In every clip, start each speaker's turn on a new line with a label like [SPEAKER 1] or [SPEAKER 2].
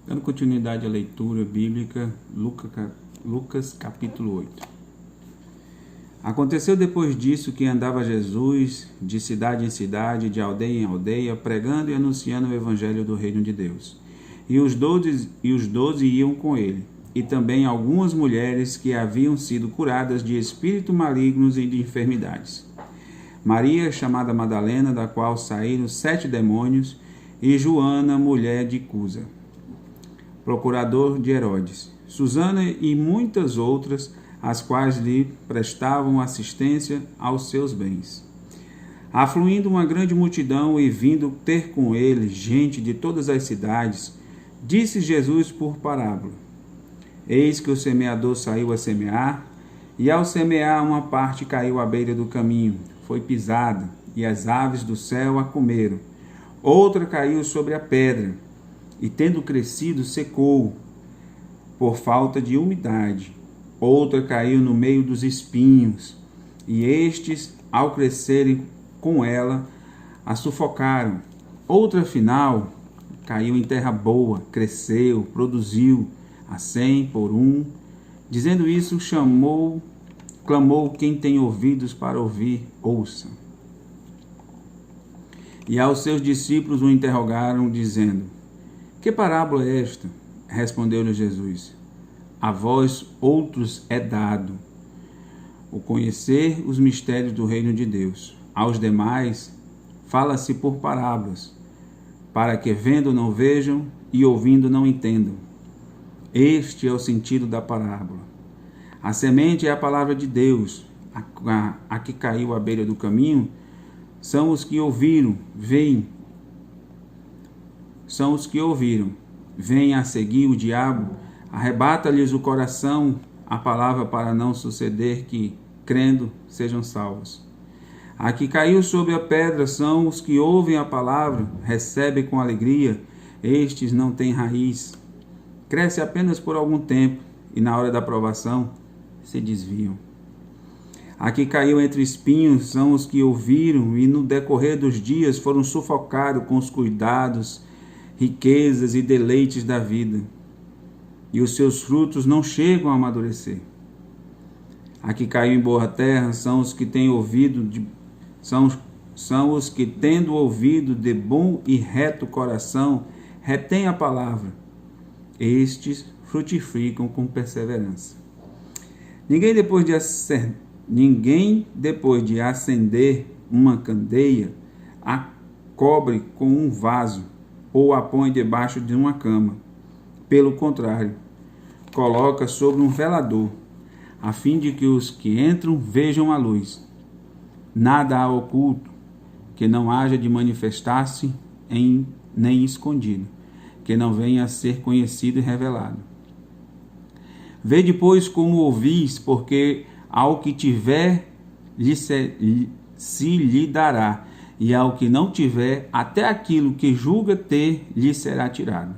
[SPEAKER 1] Dando continuidade à leitura bíblica, Lucas capítulo 8. Aconteceu depois disso que andava Jesus de cidade em cidade, de aldeia em aldeia, pregando e anunciando o evangelho do reino de Deus. E os 12 iam com ele, e também algumas mulheres que haviam sido curadas de espíritos malignos e de enfermidades. Maria, chamada Madalena, da qual saíram 7 demônios, e Joana, mulher de Cusa, procurador de Herodes, Susana e muitas outras, as quais lhe prestavam assistência aos seus bens. Afluindo uma grande multidão e vindo ter com ele gente de todas as cidades, disse Jesus por parábola: Eis que o semeador saiu a semear, e ao semear uma parte caiu à beira do caminho, foi pisada, e as aves do céu a comeram. Outra caiu sobre a pedra, e tendo crescido, secou, por falta de umidade. Outra caiu no meio dos espinhos, e estes, ao crescerem com ela, a sufocaram. Outra, afinal, caiu em terra boa, cresceu, produziu, a 100 por 1. Dizendo isso, clamou: quem tem ouvidos para ouvir, ouça. E aos seus discípulos o interrogaram, dizendo: que parábola é esta? Respondeu-lhe Jesus: a vós outros é dado o conhecer os mistérios do reino de Deus. Aos demais fala-se por parábolas, para que vendo não vejam e ouvindo não entendam. Este é o sentido da parábola. A semente é a palavra de Deus. A que caiu à beira do caminho são os que ouviram, vêm a seguir o diabo, arrebata-lhes o coração a palavra para não suceder que, crendo, sejam salvos. A que caiu sobre a pedra são os que ouvem a palavra, recebem com alegria, estes não têm raiz. Cresce apenas por algum tempo e na hora da provação se desviam. A que caiu entre espinhos são os que ouviram e no decorrer dos dias foram sufocados com os cuidados, riquezas e deleites da vida, e os seus frutos não chegam a amadurecer. A que caiu em boa terra são os que têm ouvido são os que, tendo ouvido de bom e reto coração, retêm a palavra. Estes frutificam com perseverança. Ninguém depois de acender uma candeia a cobre com um vaso ou a põe debaixo de uma cama. Pelo contrário, coloca sobre um velador, a fim de que os que entram vejam a luz. Nada há oculto que não haja de manifestar-se nem escondido, que não venha a ser conhecido e revelado. Vede, pois, como ouvis, porque ao que tiver se lhe dará, e ao que não tiver, até aquilo que julga ter lhe será tirado.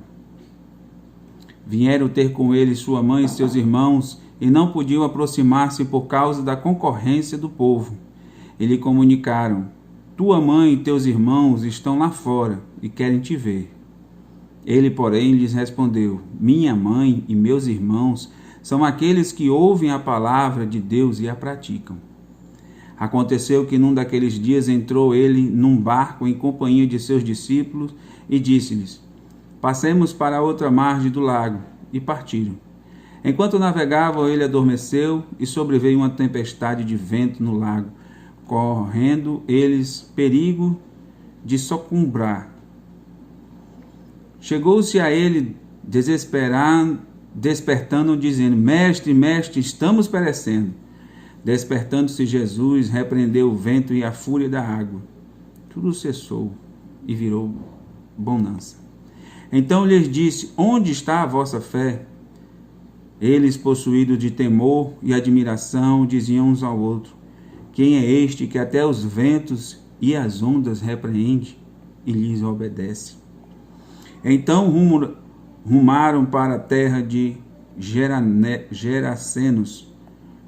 [SPEAKER 1] Vieram ter com ele sua mãe e seus irmãos, e não podiam aproximar-se por causa da concorrência do povo. E lhe comunicaram: tua mãe e teus irmãos estão lá fora e querem te ver. Ele, porém, lhes respondeu: minha mãe e meus irmãos são aqueles que ouvem a palavra de Deus e a praticam. Aconteceu que num daqueles dias entrou ele num barco em companhia de seus discípulos e disse-lhes: passemos para a outra margem do lago, e partiram. Enquanto navegavam, ele adormeceu e sobreveio uma tempestade de vento no lago, correndo eles perigo de sucumbir. Chegou-se a ele despertando, dizendo: mestre, mestre, estamos perecendo. Despertando-se Jesus, repreendeu o vento e a fúria da água. Tudo cessou e virou bonança. Então lhes disse: onde está a vossa fé? Eles, possuídos de temor e admiração, diziam uns ao outro: quem é este que até os ventos e as ondas repreende e lhes obedece? Então rumaram para a terra de Gerasenos,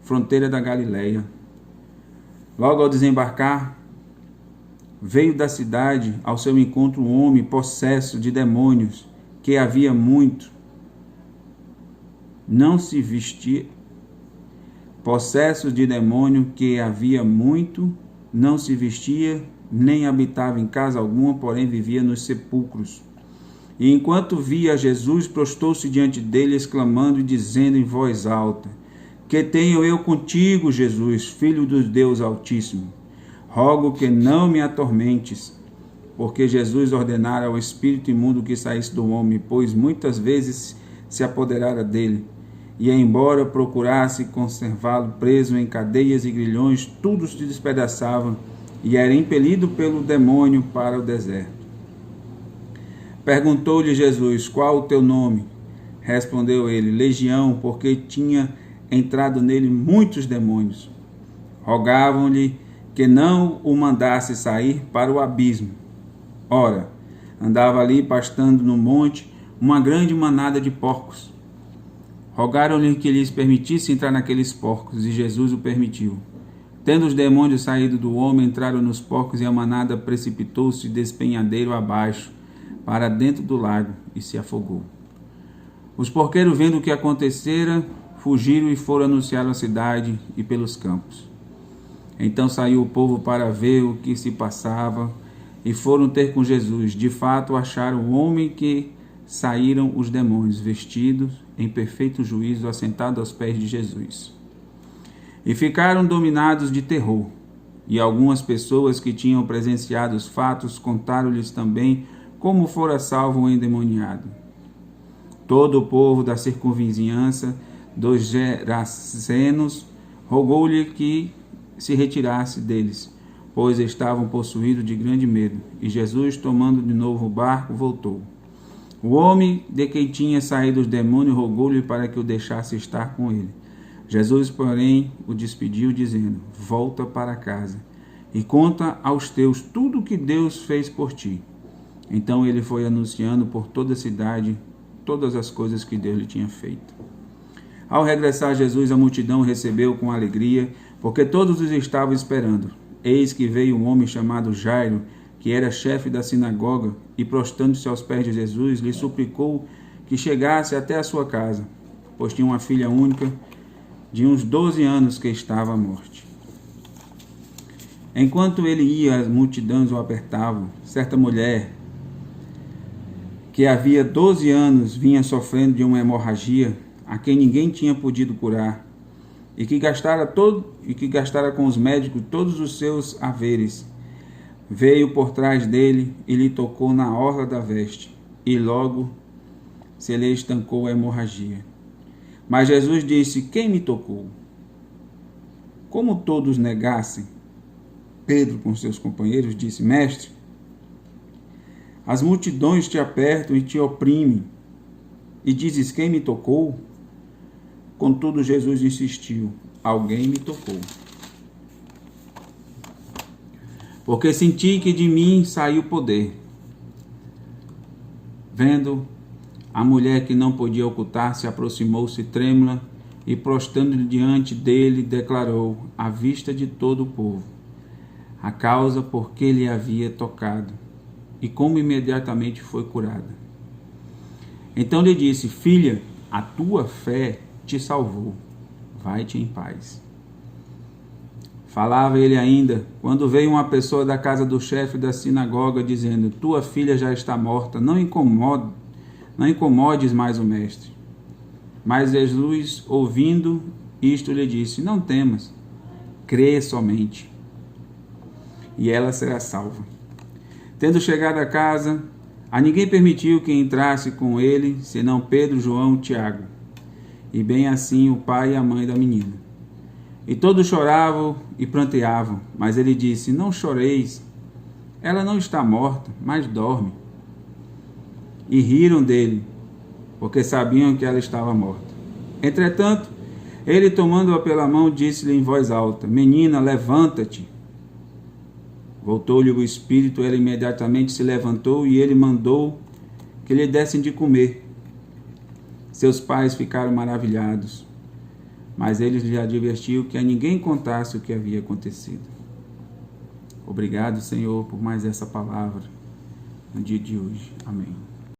[SPEAKER 1] fronteira da Galileia. Logo ao desembarcar, veio da cidade ao seu encontro um homem possesso de demônios, que havia muito, não se vestia, possessos de demônio que havia muito, não se vestia, nem habitava em casa alguma, porém vivia nos sepulcros. E enquanto via Jesus, prostou-se diante dele, exclamando e dizendo em voz alta: Que tenho eu contigo, Jesus, Filho do Deus Altíssimo? Rogo que não me atormentes. Porque Jesus ordenara ao espírito imundo que saísse do homem, pois muitas vezes se apoderara dele. E embora procurasse conservá-lo preso em cadeias e grilhões, tudo se despedaçava, e era impelido pelo demônio para o deserto. Perguntou-lhe Jesus: Qual o teu nome? Respondeu ele: Legião, porque tinha entrado nele muitos demônios. Rogavam-lhe que não o mandasse sair para o abismo. Ora, andava ali pastando no monte uma grande manada de porcos. Rogaram-lhe que lhes permitisse entrar naqueles porcos, e Jesus o permitiu. Tendo os demônios saído do homem, entraram nos porcos, e a manada precipitou-se despenhadeiro abaixo, para dentro do lago, e se afogou. Os porqueiros, vendo o que acontecera, fugiram e foram anunciar à cidade e pelos campos. Então saiu o povo para ver o que se passava, e foram ter com Jesus. De fato, acharam o homem que saíram os demônios, vestidos em perfeito juízo, assentado aos pés de Jesus. E ficaram dominados de terror. E algumas pessoas que tinham presenciado os fatos contaram-lhes também como fora salvo o endemoniado. Todo o povo da circunvizinhança dos Gerasenos rogou-lhe que se retirasse deles, pois estavam possuídos de grande medo. E Jesus, tomando de novo o barco, voltou. O homem de quem tinha saído os demônios rogou-lhe para que o deixasse estar com ele. Jesus, porém, o despediu, dizendo: Volta para casa e conta aos teus tudo o que Deus fez por ti. Então ele foi anunciando por toda a cidade todas as coisas que Deus lhe tinha feito. Ao regressar Jesus, a multidão recebeu com alegria, porque todos os estavam esperando. Eis que veio um homem chamado Jairo, que era chefe da sinagoga, e prostrando-se aos pés de Jesus, lhe suplicou que chegasse até a sua casa, pois tinha uma filha única de uns 12 anos que estava à morte. Enquanto ele ia, as multidões o apertavam. Certa mulher, que havia 12 anos vinha sofrendo de uma hemorragia, a quem ninguém tinha podido curar, e que gastara com os médicos todos os seus haveres, veio por trás dele e lhe tocou na orla da veste, e logo se lhe estancou a hemorragia. Mas Jesus disse: Quem me tocou? Como todos negassem, Pedro com seus companheiros disse: Mestre, as multidões te apertam e te oprimem, e dizes: Quem me tocou? Contudo, Jesus insistiu: Alguém me tocou. Porque senti que de mim saiu poder. Vendo a mulher que não podia ocultar-se, aproximou-se trêmula e, prostrando-lhe diante dele, declarou, à vista de todo o povo, a causa por que lhe havia tocado, e como imediatamente foi curada. Então lhe disse: Filha, a tua fé te salvou, vai-te em paz. Falava ele ainda, quando veio uma pessoa da casa do chefe da sinagoga, dizendo: Tua filha já está morta, não incomodes mais o mestre. Mas Jesus, ouvindo isto, lhe disse: Não temas, crê somente, e ela será salva. Tendo chegado a casa, a ninguém permitiu que entrasse com ele, senão Pedro, João e Tiago, e bem assim o pai e a mãe da menina. E todos choravam e pranteavam, mas ele disse: Não choreis, ela não está morta, mas dorme. E riram dele, porque sabiam que ela estava morta. Entretanto, ele, tomando-a pela mão, disse-lhe em voz alta: Menina, levanta-te. Voltou-lhe o espírito, ela imediatamente se levantou, e ele mandou que lhe dessem de comer. Seus pais ficaram maravilhados, mas ele lhe advertiu que a ninguém contasse o que havia acontecido. Obrigado, Senhor, por mais essa palavra no dia de hoje. Amém.